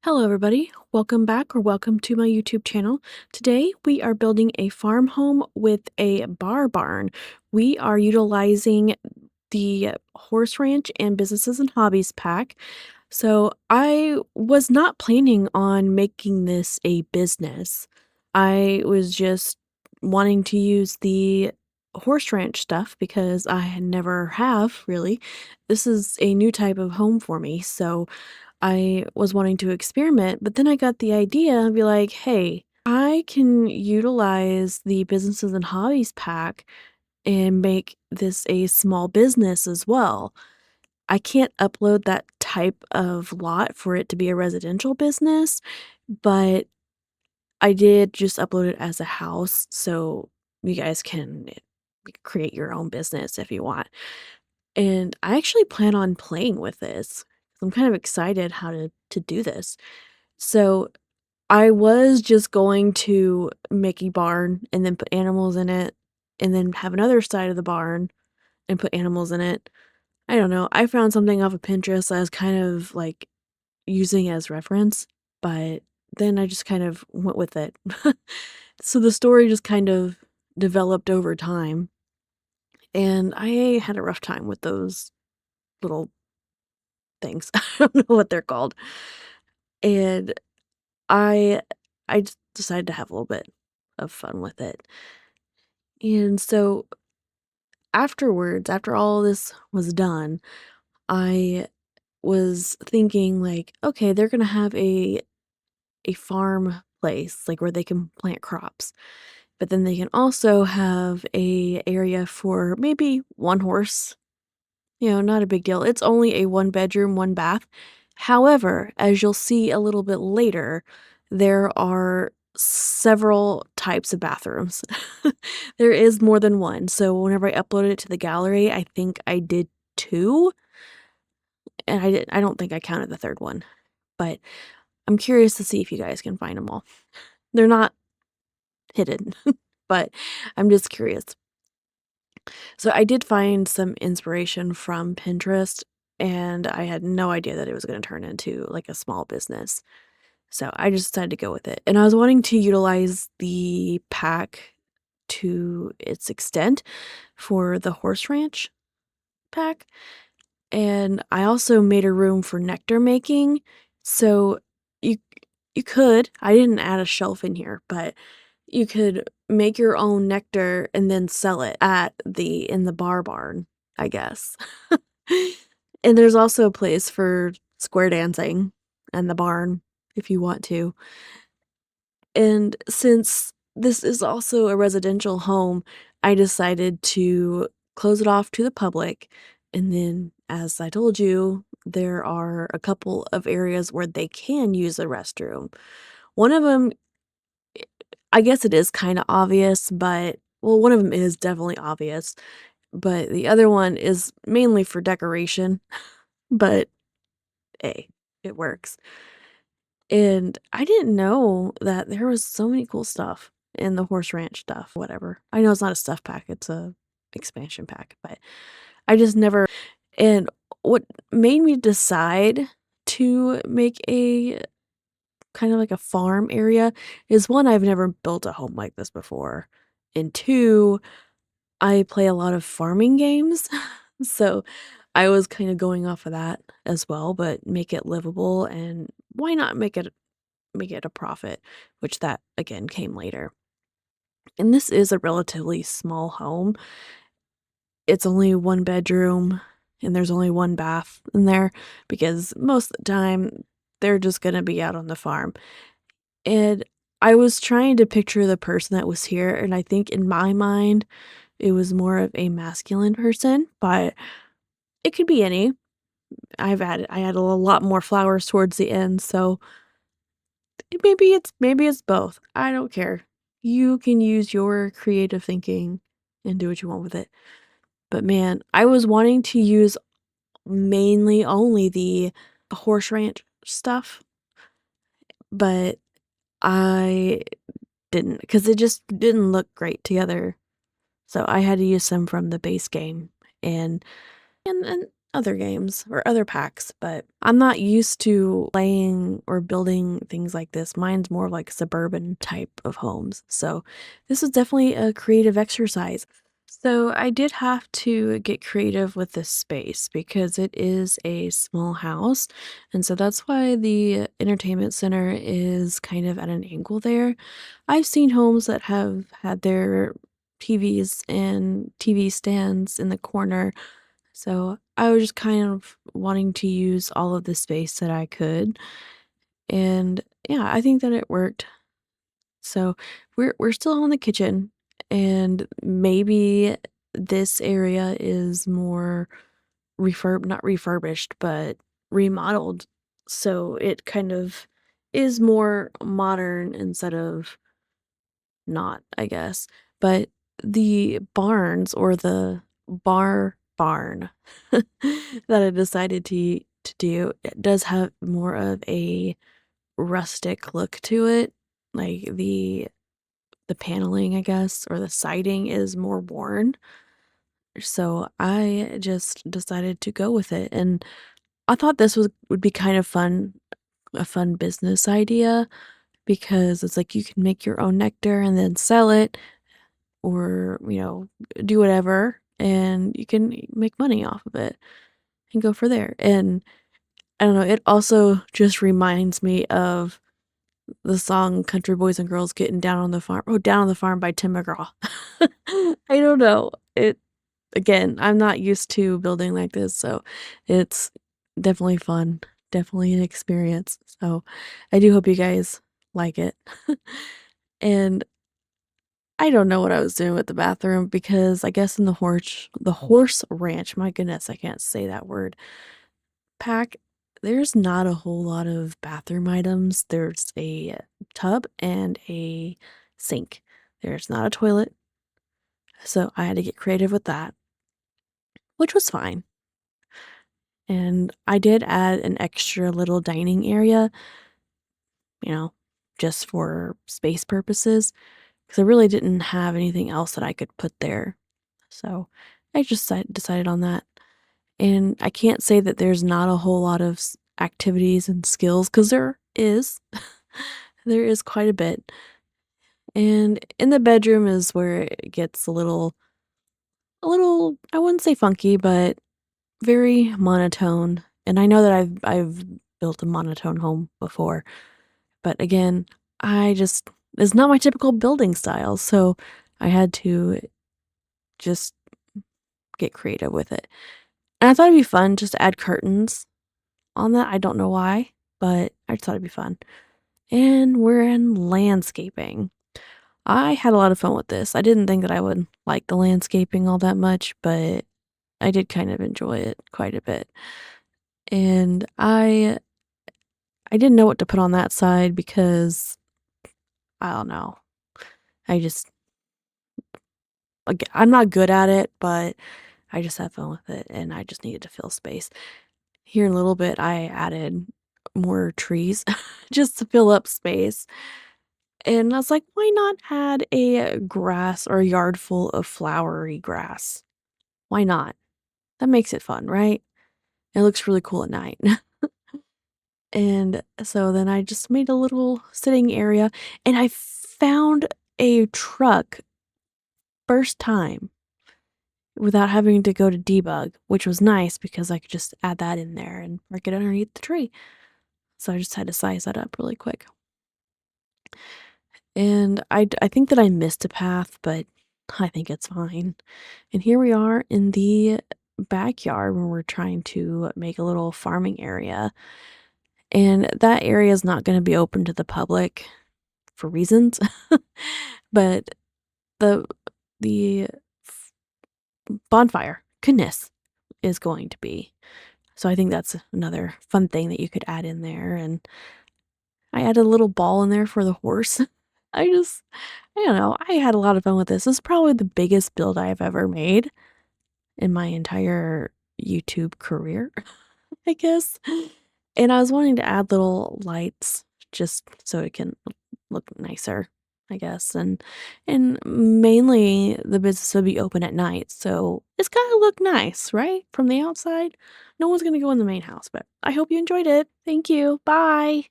Hello, everybody. Welcome back or welcome to my YouTube channel. Today, we are building a farm home with a barn. We are utilizing the Horse Ranch and Businesses and Hobbies pack. So, I was not planning on making this a business. I was just wanting to use the horse ranch stuff because I never have really. This is a new type of home for me. So, I was wanting to experiment, but then I got the idea and be like, hey, I can utilize the businesses and hobbies pack and make this a small business as well. I can't upload that type of lot for it to be a residential business, but I did just upload it as a house, so you guys can create your own business if you want. And I actually plan on playing with this. I'm kind of excited how to do this. So, I was just going to make a barn and then put animals in it, and then have another side of the barn and put animals in it. I don't know, I found something off of Pinterest I was kind of, like, using as reference, but then I just kind of went with it. So the story just kind of developed over time, and I had a rough time with those little things. I don't know what they're called. And I I just decided to have a little bit of fun with it. And so afterwards, after all this was done, I was thinking like, okay, they're gonna have a farm place, like where they can plant crops. But then they can also have a area for maybe one horse. Not a big deal. It's only a one bedroom, one bath. However, as you'll see a little bit later, there are several types of bathrooms. There is more than one. So whenever I uploaded it to the gallery, I think I did two, and I don't think I counted the third one. But I'm curious to see if you guys can find them all. They're not hidden, but I'm just curious. So I did find some inspiration from Pinterest, and I had no idea that it was gonna turn into, like, a small business. So I just decided to go with it, and I was wanting to utilize the pack to its extent for the horse ranch pack, and I also made a room for nectar making, so you you could I didn't add a shelf in here, but you could make your own nectar and then sell it at the in the barn, I guess. And there's also a place for square dancing and the barn if you want to. And since this is also a residential home, I decided to close it off to the public. And then, as I told you, there are a couple of areas where they can use a restroom. One of them, I guess it is kinda obvious, but well, one of them is definitely obvious, but the other one is mainly for decoration, but hey, it works. And I didn't know that there was so many cool stuff in the Horse Ranch stuff, whatever. I know it's not a stuff pack, it's a expansion pack, but I just never and what made me decide to make a kind of like a farm area is 1, I've never built a home like this before, and 2, I play a lot of farming games, so I was kinda going off of that as well, but make it livable, and why not make it a profit, which that, again, came later. And this is a relatively small home. It's only 1 bedroom, and there's only 1 bath in there because most of the time, they're just gonna be out on the farm. And I was trying to picture the person that was here, and I think in my mind, it was more of a masculine person, but it could be any. I added a lot more flowers towards the end, so maybe it's both. I don't care. You can use your creative thinking and do what you want with it. But man, I was wanting to use mainly only the horse ranch stuff, but I didn't because it just didn't look great together. So I had to use some from the base game, and other games or other packs, but I'm not used to playing or building things like this. Mine's more of like suburban type of homes. So this is definitely a creative exercise. So I did have to get creative with this space because it is a small house. And so that's why the entertainment center is kind of at an angle there. I've seen homes that have had their TVs and TV stands in the corner, so I was just kind of wanting to use all of the space that I could. And yeah, I think that it worked. So we're still on the kitchen, and maybe this area is more not refurbished, but remodeled. So it kind of is more modern instead of not, I guess. But the barns or the barn that I decided to do, it does have more of a rustic look to it. Like the paneling, I guess, or the siding is more worn. So I just decided to go with it. And I thought this would be kind of fun, a fun business idea because it's like you can make your own nectar and then sell it or, do whatever and you can make money off of it and go for there. And I don't know, it also just reminds me of the song Country Boys and Girls Getting Down on the Farm. Oh, Down on the Farm by Tim McGraw. I don't know. Again, I'm not used to building like this, so it's definitely fun. Definitely an experience. So I do hope you guys like it. And I don't know what I was doing with the bathroom because I guess in the horse ranch, my goodness, I can't say that word, pack, there's not a whole lot of bathroom items. There's a tub and a sink. There's not a toilet, so I had to get creative with that, which was fine. And I did add an extra little dining area, you know, just for space purposes, because I really didn't have anything else that I could put there. So I just decided on that. And I can't say that there's not a whole lot of activities and skills because there is. There is quite a bit. And in the bedroom is where it gets a little, I wouldn't say funky, but very monotone. And I know that I've built a monotone home before, but again, I just it's not my typical building style, so I had to just get creative with it. And I thought it'd be fun just to add curtains on that. I don't know why, but I just thought it'd be fun. And we're in landscaping. I had a lot of fun with this. I didn't think that I would like the landscaping all that much, but I did kind of enjoy it quite a bit. And I didn't know what to put on that side because I don't know. I just I'm not good at it, but I just had fun with it and I just needed to fill space. Here in a little bit I added more trees just to fill up space. And I was like, why not add a grass or a yard full of flowery grass? Why not? That makes it fun, right? It looks really cool at night. And so then I just made a little sitting area and I found a truck first time without having to go to debug, which was nice because I could just add that in there and park it underneath the tree. So I just had to size that up really quick. And I think that I missed a path, but I think it's fine. And here we are in the backyard where we're trying to make a little farming area. And that area is not going to be open to the public for reasons. But the the f- bonfire, goodness, is going to be. So I think that's another fun thing that you could add in there. And I added a little ball in there for the horse. I just, I don't know. I had a lot of fun with this. This is probably the biggest build I've ever made in my entire YouTube career, I guess. And I was wanting to add little lights just so it can look nicer. I guess, and mainly the business would be open at night, so it's gotta look nice, right? From the outside. No one's gonna go in the main house, but I hope you enjoyed it. Thank you. Bye.